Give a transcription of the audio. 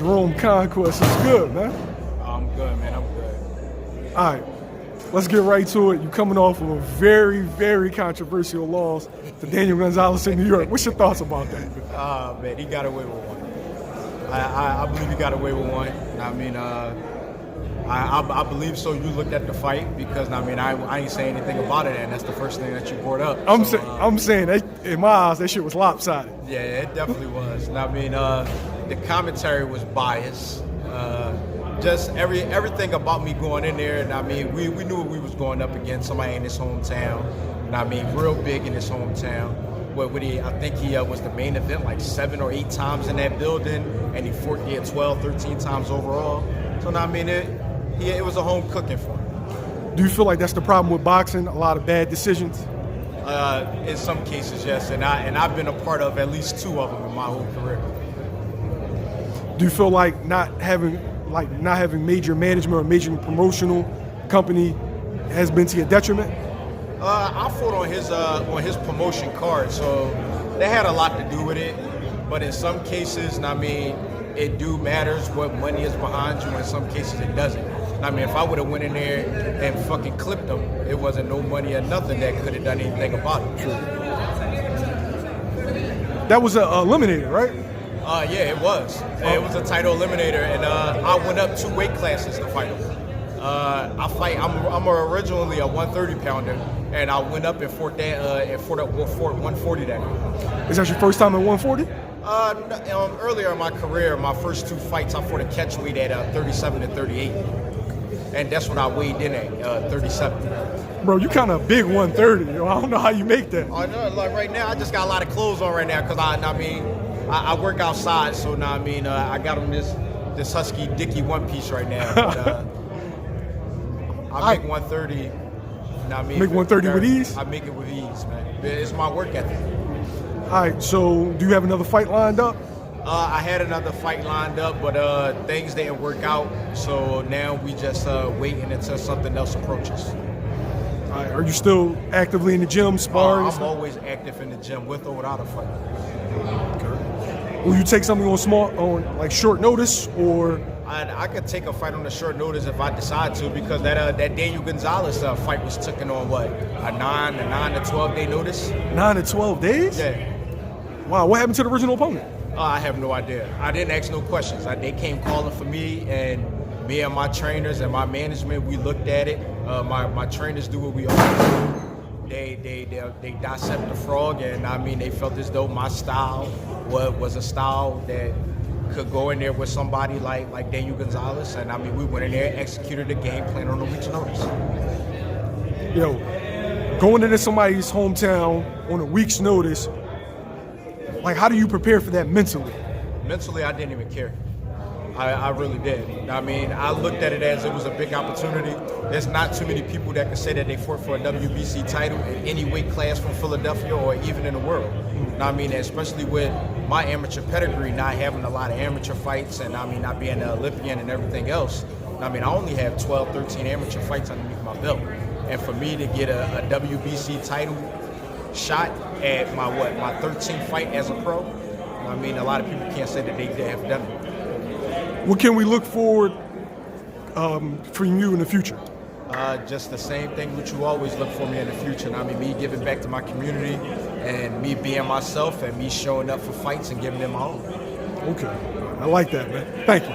Jerome Conquest. It's good, man. I'm good, man. I'm good. All right, let's get right to it. You're coming off of a very, very controversial loss to Daniel Gonzales in New York. What's your thoughts about that? Man, he got away with one. I believe he got away with one. I mean, I believe so. You looked at the fight because I ain't saying anything about it, and that's the first thing that you brought up. I'm saying that in my eyes that shit was lopsided. Yeah, it definitely was. And the commentary was biased. Just everything about me going in there, and we knew we was going up against somebody in his hometown. And real big in his hometown. I think he was the main event like 7 or 8 times in that building, and he fought there 12, 13 times overall. So it was a home cooking for him. Do you feel like that's the problem with boxing? A lot of bad decisions? In some cases, yes, and I've been a part of at least 2 of them in my whole career. Do you feel like not having major management or major promotional company has been to your detriment? I fought on his promotion card, so that had a lot to do with it. But in some cases, it do matters what money is behind you. In some cases, it doesn't. If I would have went in there and fucking clipped him, it wasn't no money or nothing that could have done anything about it. That was an eliminator, right? Yeah, it was. It was a title eliminator, and I went up 2 weight classes to fight him. I'm originally a 130 pounder, and I went up and fought 140 that day. Is that your first time at 140? Earlier in my career, my first 2 fights, I fought a catchweight at 37 and 38. And that's what I weighed in at, 37. Bro, you kind of big 130. I don't know how you make that. I know, like right now, I just got a lot of clothes on right now because I work outside, so I got on this Husky Dicky one piece right now. But, I make 130. Make 130 with ease? I make it with ease, man. It's my work ethic. All right, so do you have another fight lined up? I had another fight lined up, but things didn't work out. So now we just waiting until something else approaches. All right, are you still actively in the gym, sparring? I'm always active in the gym, with or without a fight. Okay. Will you take something on short notice, or? I could take a fight on a short notice if I decide to, because that Daniel Gonzales fight was taken on a 9 to 12 day notice. 9 to 12 days? Yeah. Wow, what happened to the original opponent? I have no idea. I didn't ask no questions. They came calling for me, and me and my trainers and my management, we looked at it. My trainers do what we always do. They dissect the frog, and they felt as though my style was a style that could go in there with somebody like Daniel Gonzales, and we went in there, executed the game plan on a week's notice. Yo, going into somebody's hometown on a week's notice, how do you prepare for that mentally? Mentally, I didn't even care. I really did. I looked at it as it was a big opportunity. There's not too many people that can say that they fought for a WBC title in any weight class from Philadelphia or even in the world. Especially with my amateur pedigree, not having a lot of amateur fights, and not being an Olympian and everything else. I only have 12, 13 amateur fights underneath my belt. And for me to get a WBC title shot at my 13th fight as a pro, a lot of people can't say that they have done it. What can we look forward from you in the future? Just the same thing which you always look for me in the future. Me giving back to my community, and me being myself, and me showing up for fights and giving them my all. Okay, I like that, man. Thank you.